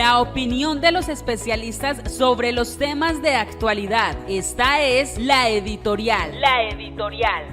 La opinión de los especialistas sobre los temas de actualidad. Esta es La Editorial. La Editorial.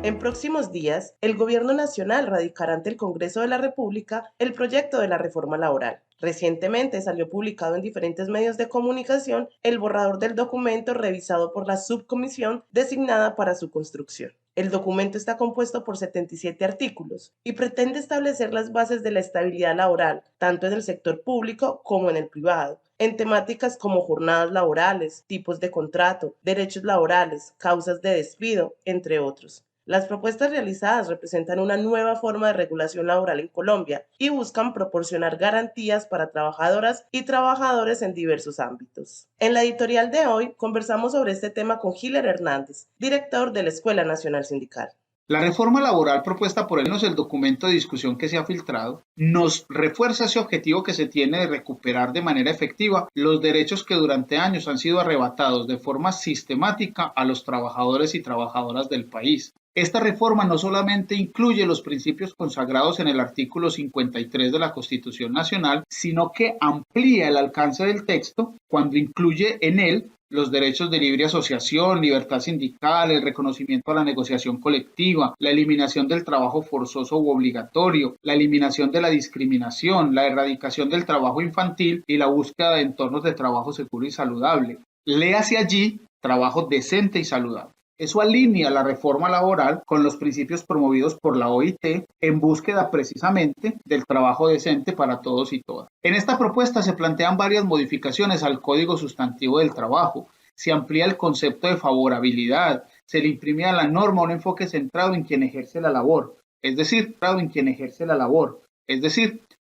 En próximos días, el Gobierno Nacional radicará ante el Congreso de la República el proyecto de la reforma laboral. Recientemente salió publicado en diferentes medios de comunicación el borrador del documento revisado por la subcomisión designada para su construcción. El documento está compuesto por 77 artículos y pretende establecer las bases de la estabilidad laboral, tanto en el sector público como en el privado, en temáticas como jornadas laborales, tipos de contrato, derechos laborales, causas de despido, entre otros. Las propuestas realizadas representan una nueva forma de regulación laboral en Colombia y buscan proporcionar garantías para trabajadoras y trabajadores en diversos ámbitos. En la editorial de hoy conversamos sobre este tema con Hiller Hernández, director de la Escuela Nacional Sindical. La reforma laboral propuesta por él, el documento de discusión que se ha filtrado, nos refuerza ese objetivo que se tiene de recuperar de manera efectiva los derechos que durante años han sido arrebatados de forma sistemática a los trabajadores y trabajadoras del país. Esta reforma no solamente incluye los principios consagrados en el artículo 53 de la Constitución Nacional, sino que amplía el alcance del texto cuando incluye en él los derechos de libre asociación, libertad sindical, el reconocimiento a la negociación colectiva, la eliminación del trabajo forzoso u obligatorio, la eliminación de la discriminación, la erradicación del trabajo infantil y la búsqueda de entornos de trabajo seguro y saludable. Léase allí trabajo decente y saludable. Eso alinea la reforma laboral con los principios promovidos por la OIT en búsqueda precisamente del trabajo decente para todos y todas. En esta propuesta se plantean varias modificaciones al Código Sustantivo del Trabajo. Se amplía el concepto de favorabilidad, se le imprime a la norma un enfoque centrado en quien ejerce la labor,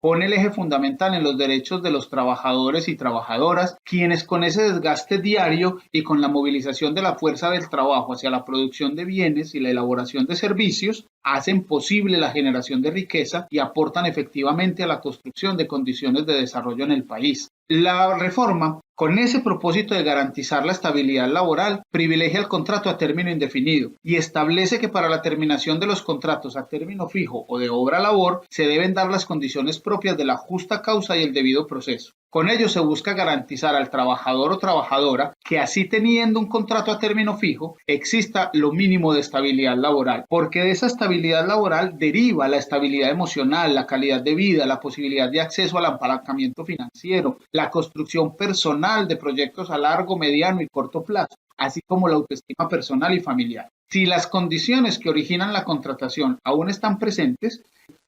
pone el eje fundamental en los derechos de los trabajadores y trabajadoras, quienes con ese desgaste diario y con la movilización de la fuerza del trabajo hacia la producción de bienes y la elaboración de servicios, hacen posible la generación de riqueza y aportan efectivamente a la construcción de condiciones de desarrollo en el país. La reforma, con ese propósito de garantizar la estabilidad laboral, privilegia el contrato a término indefinido y establece que para la terminación de los contratos a término fijo o de obra-labor se deben dar las condiciones propias de la justa causa y el debido proceso. Con ello se busca garantizar al trabajador o trabajadora que así teniendo un contrato a término fijo exista lo mínimo de estabilidad laboral, porque de esa estabilidad laboral deriva la estabilidad emocional, la calidad de vida, la posibilidad de acceso al apalancamiento financiero, la construcción personal de proyectos a largo, mediano y corto plazo, así como la autoestima personal y familiar. Si las condiciones que originan la contratación aún están presentes,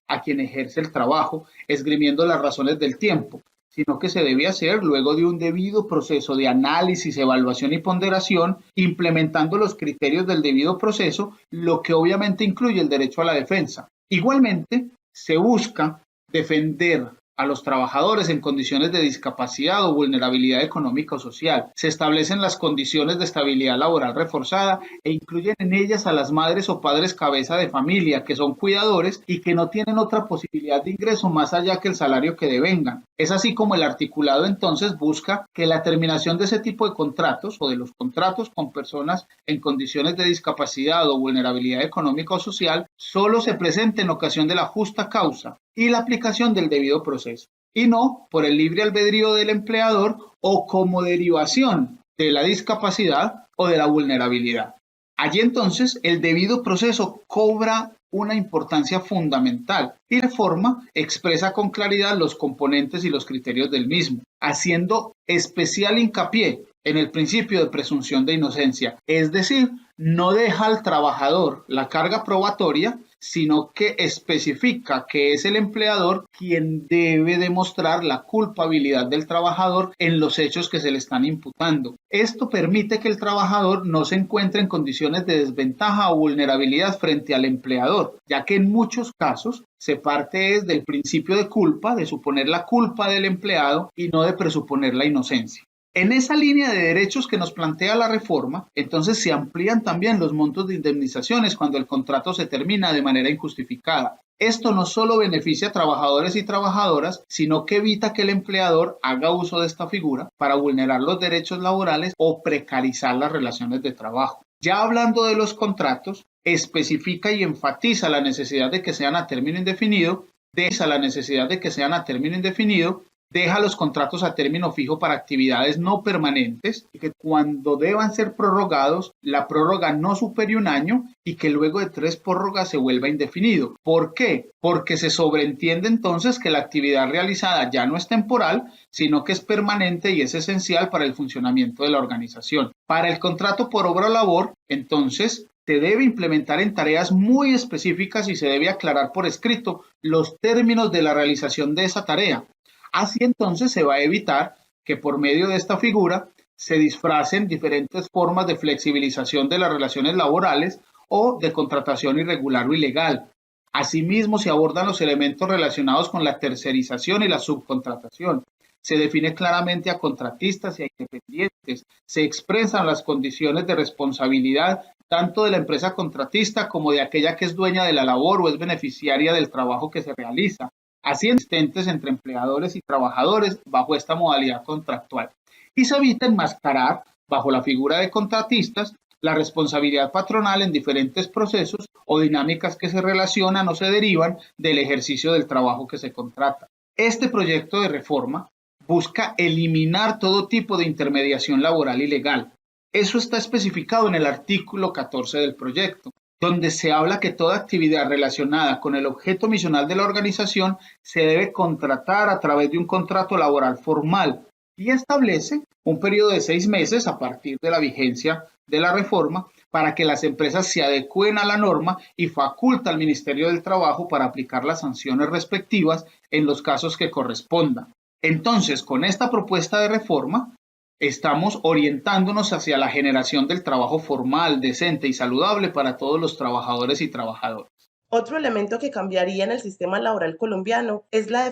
a quien ejerce el trabajo, esgrimiendo las razones del tiempo, sino que se debe hacer luego de un debido proceso de análisis, evaluación y ponderación, implementando los criterios del debido proceso, lo que obviamente incluye el derecho a la defensa. Igualmente, se busca defender a los trabajadores en condiciones de discapacidad o vulnerabilidad económica o social. Se establecen las condiciones de estabilidad laboral reforzada e incluyen en ellas a las madres o padres cabeza de familia que son cuidadores y que no tienen otra posibilidad de ingreso más allá que el salario que devengan. Es así como el articulado entonces busca que la terminación de ese tipo de contratos o de los contratos con personas en condiciones de discapacidad o vulnerabilidad económica o social solo se presente en ocasión de la justa causa y la aplicación del debido proceso, y no por el libre albedrío del empleador o como derivación de la discapacidad o de la vulnerabilidad. Allí entonces el debido proceso cobra una importancia fundamental y la reforma expresa con claridad los componentes y los criterios del mismo, haciendo especial hincapié en el principio de presunción de inocencia, es decir, no deja al trabajador la carga probatoria, sino que especifica que es el empleador quien debe demostrar la culpabilidad del trabajador en los hechos que se le están imputando. Esto permite que el trabajador no se encuentre en condiciones de desventaja o vulnerabilidad frente al empleador, ya que en muchos casos se parte del principio de culpa, de suponer la culpa del empleado y no de presuponer la inocencia. En esa línea de derechos que nos plantea la reforma, entonces se amplían también los montos de indemnizaciones cuando el contrato se termina de manera injustificada. Esto no solo beneficia a trabajadores y trabajadoras, sino que evita que el empleador haga uso de esta figura para vulnerar los derechos laborales o precarizar las relaciones de trabajo. Ya hablando de los contratos, especifica y enfatiza la necesidad de que sean a término indefinido deja la necesidad de que sean a término indefinido, deja los contratos a término fijo para actividades no permanentes y que cuando deban ser prorrogados, la prórroga no supere un año y que luego de 3 prórrogas se vuelva indefinido. ¿Por qué? Porque se sobreentiende entonces que la actividad realizada ya no es temporal, sino que es permanente y es esencial para el funcionamiento de la organización. Para el contrato por obra o labor, entonces, se debe implementar en tareas muy específicas y se debe aclarar por escrito los términos de la realización de esa tarea. Así entonces se va a evitar que por medio de esta figura se disfracen diferentes formas de flexibilización de las relaciones laborales o de contratación irregular o ilegal. Asimismo, se abordan los elementos relacionados con la tercerización y la subcontratación. Se define claramente a contratistas y a independientes. Se expresan las condiciones de responsabilidad tanto de la empresa contratista como de aquella que es dueña de la labor o es beneficiaria del trabajo que se realiza, así existentes entre empleadores y trabajadores bajo esta modalidad contractual. Y se evita enmascarar, bajo la figura de contratistas, la responsabilidad patronal en diferentes procesos o dinámicas que se relacionan o se derivan del ejercicio del trabajo que se contrata. Este proyecto de reforma busca eliminar todo tipo de intermediación laboral ilegal. Eso está especificado en el artículo 14 del proyecto, donde se habla que toda actividad relacionada con el objeto misional de la organización se debe contratar a través de un contrato laboral formal y establece un periodo de 6 meses a partir de la vigencia de la reforma para que las empresas se adecúen a la norma y faculta al Ministerio del Trabajo para aplicar las sanciones respectivas en los casos que correspondan. Entonces, con esta propuesta de reforma, estamos orientándonos hacia la generación del trabajo formal, decente y saludable para todos los trabajadores y trabajadoras. Otro elemento que cambiaría en el sistema laboral colombiano es la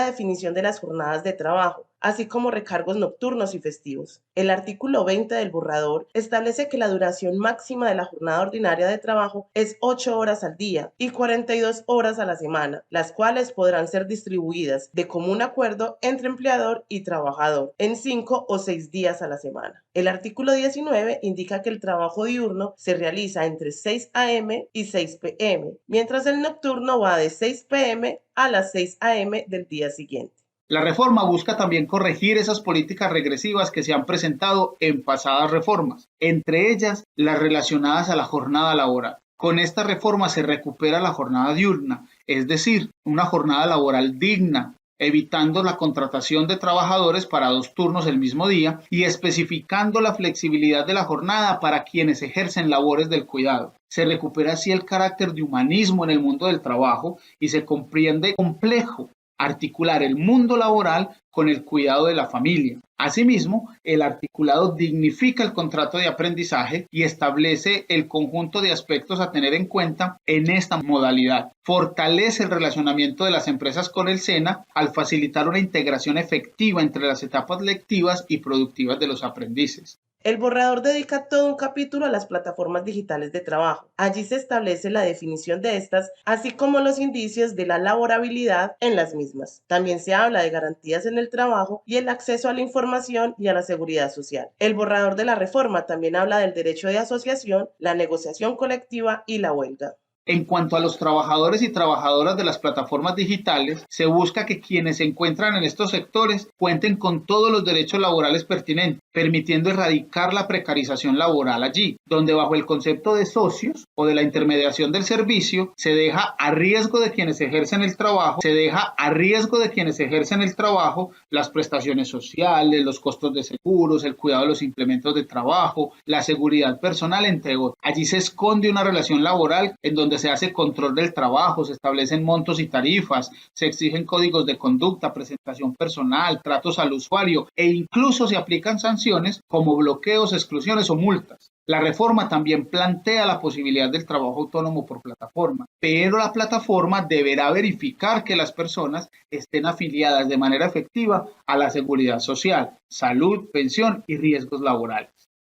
definición de las jornadas de trabajo, así como recargos nocturnos y festivos. El artículo 20 del borrador establece que la duración máxima de la jornada ordinaria de trabajo es 8 horas al día y 42 horas a la semana, las cuales podrán ser distribuidas de común acuerdo entre empleador y trabajador en 5 o 6 días a la semana. El artículo 19 indica que el trabajo diurno se realiza entre 6 a.m. y 6 p.m., mientras el nocturno va de 6 p.m. a las 6 a.m. del día siguiente. La reforma busca también corregir esas políticas regresivas que se han presentado en pasadas reformas, entre ellas las relacionadas a la jornada laboral. Con esta reforma se recupera la jornada diurna, es decir, una jornada laboral digna, evitando la contratación de trabajadores para 2 turnos el mismo día y especificando la flexibilidad de la jornada para quienes ejercen labores del cuidado. Se recupera así el carácter de humanismo en el mundo del trabajo y se comprende complejo articular el mundo laboral con el cuidado de la familia. Asimismo, el articulado dignifica el contrato de aprendizaje y establece el conjunto de aspectos a tener en cuenta en esta modalidad. Fortalece el relacionamiento de las empresas con el SENA al facilitar una integración efectiva entre las etapas lectivas y productivas de los aprendices. El borrador dedica todo un capítulo a las plataformas digitales de trabajo. Allí se establece la definición de estas, así como los indicios de la laborabilidad en las mismas. También se habla de garantías en el trabajo y el acceso a la información y a la seguridad social. El borrador de la reforma también habla del derecho de asociación, la negociación colectiva y la huelga. En cuanto a los trabajadores y trabajadoras de las plataformas digitales, se busca que quienes se encuentran en estos sectores cuenten con todos los derechos laborales pertinentes, permitiendo erradicar la precarización laboral allí, donde bajo el concepto de socios o de la intermediación del servicio, se deja a riesgo de quienes ejercen el trabajo, las prestaciones sociales, los costos de seguros, el cuidado de los implementos de trabajo, la seguridad personal, entre otros. Allí se esconde una relación laboral en donde se hace control del trabajo, se establecen montos y tarifas, se exigen códigos de conducta, presentación personal, tratos al usuario e incluso se aplican sanciones como bloqueos, exclusiones o multas. La reforma también plantea la posibilidad del trabajo autónomo por plataforma, pero la plataforma deberá verificar que las personas estén afiliadas de manera efectiva a la seguridad social, salud, pensión y riesgos laborales.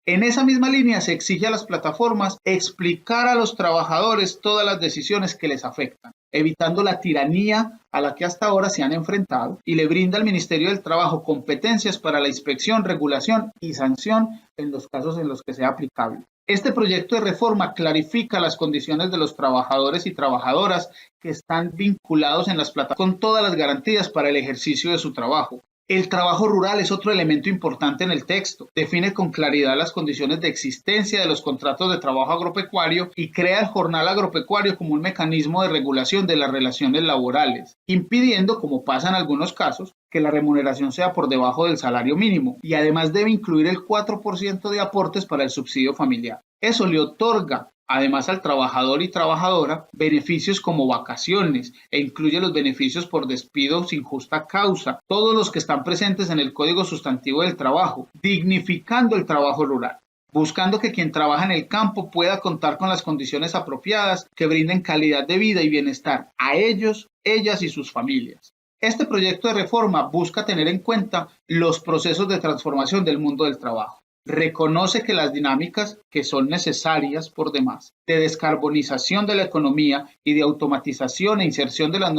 En esa misma línea se exige a las plataformas explicar a los trabajadores todas las decisiones que les afectan, evitando la tiranía a la que hasta ahora se han enfrentado y le brinda al Ministerio del Trabajo competencias para la inspección, regulación y sanción en los casos en los que sea aplicable. Este proyecto de reforma clarifica las condiciones de los trabajadores y trabajadoras que están vinculados en las plataformas con todas las garantías para el ejercicio de su trabajo. El trabajo rural es otro elemento importante en el texto. Define con claridad las condiciones de existencia de los contratos de trabajo agropecuario y crea el jornal agropecuario como un mecanismo de regulación de las relaciones laborales, impidiendo, como pasa en algunos casos, que la remuneración sea por debajo del salario mínimo, y además debe incluir el 4% de aportes para el subsidio familiar. Eso le otorga además al trabajador y trabajadora beneficios como vacaciones e incluye los beneficios por despido sin justa causa, todos los que están presentes en el Código Sustantivo del Trabajo, dignificando el trabajo rural, buscando que quien trabaja en el campo pueda contar con las condiciones apropiadas que brinden calidad de vida y bienestar a ellos, ellas y sus familias. Este proyecto de reforma busca tener en cuenta los procesos de transformación del mundo del trabajo. Reconoce que las dinámicas que son necesarias por demás de descarbonización de la economía y de automatización e inserción de las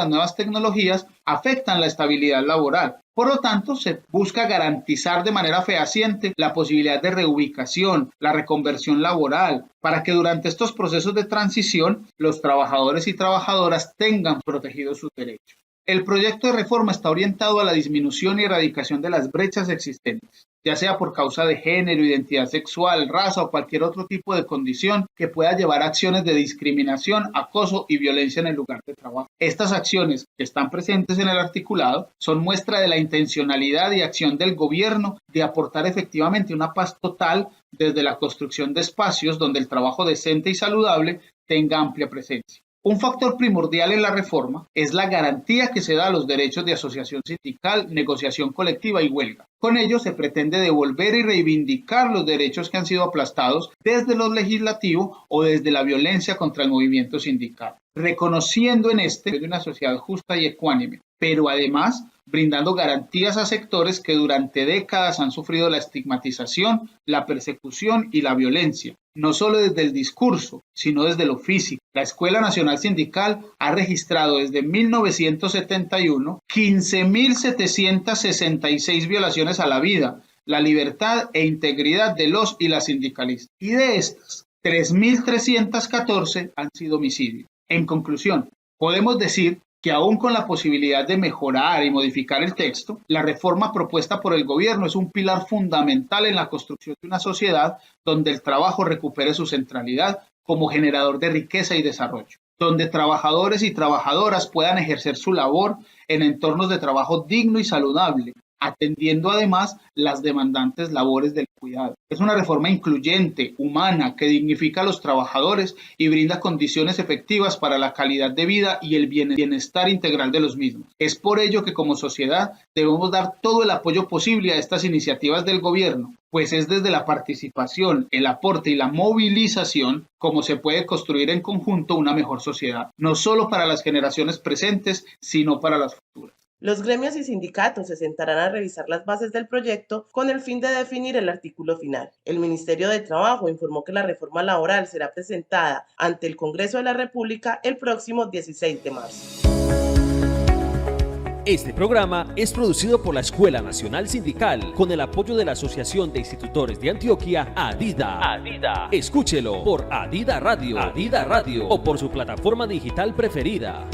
nuevas tecnologías afectan la estabilidad laboral. Por lo tanto, se busca garantizar de manera fehaciente la posibilidad de reubicación, la reconversión laboral, para que durante estos procesos de transición los trabajadores y trabajadoras tengan protegidos sus derechos. El proyecto de reforma está orientado a la disminución y erradicación de las brechas existentes, ya sea por causa de género, identidad sexual, raza o cualquier otro tipo de condición que pueda llevar a acciones de discriminación, acoso y violencia en el lugar de trabajo. Estas acciones que están presentes en el articulado son muestra de la intencionalidad y acción del gobierno de aportar efectivamente una paz total desde la construcción de espacios donde el trabajo decente y saludable tenga amplia presencia. Un factor primordial en la reforma es la garantía que se da a los derechos de asociación sindical, negociación colectiva y huelga. Con ello se pretende devolver y reivindicar los derechos que han sido aplastados desde lo legislativo o desde la violencia contra el movimiento sindical, reconociendo en de una sociedad justa y ecuánime, pero además brindando garantías a sectores que durante décadas han sufrido la estigmatización, la persecución y la violencia, no solo desde el discurso, sino desde lo físico. La Escuela Nacional Sindical ha registrado desde 1971 15.766 violaciones a la vida, la libertad e integridad de los y las sindicalistas. Y de estas, 3.314 han sido homicidios. En conclusión, podemos decir que aún con la posibilidad de mejorar y modificar el texto, la reforma propuesta por el gobierno es un pilar fundamental en la construcción de una sociedad donde el trabajo recupere su centralidad como generador de riqueza y desarrollo, donde trabajadores y trabajadoras puedan ejercer su labor en entornos de trabajo digno y saludable, atendiendo además las demandantes labores del cuidado. Es una reforma incluyente, humana, que dignifica a los trabajadores y brinda condiciones efectivas para la calidad de vida y el bienestar integral de los mismos. Es por ello que como sociedad debemos dar todo el apoyo posible a estas iniciativas del gobierno, pues es desde la participación, el aporte y la movilización como se puede construir en conjunto una mejor sociedad, no solo para las generaciones presentes, sino para las futuras. Los gremios y sindicatos se sentarán a revisar las bases del proyecto con el fin de definir el artículo final. El Ministerio de Trabajo informó que la reforma laboral será presentada ante el Congreso de la República el próximo 16 de marzo. Este programa es producido por la Escuela Nacional Sindical con el apoyo de la Asociación de Institutores de Antioquia, ADIDA. Escúchelo por ADIDA Radio o por su plataforma digital preferida.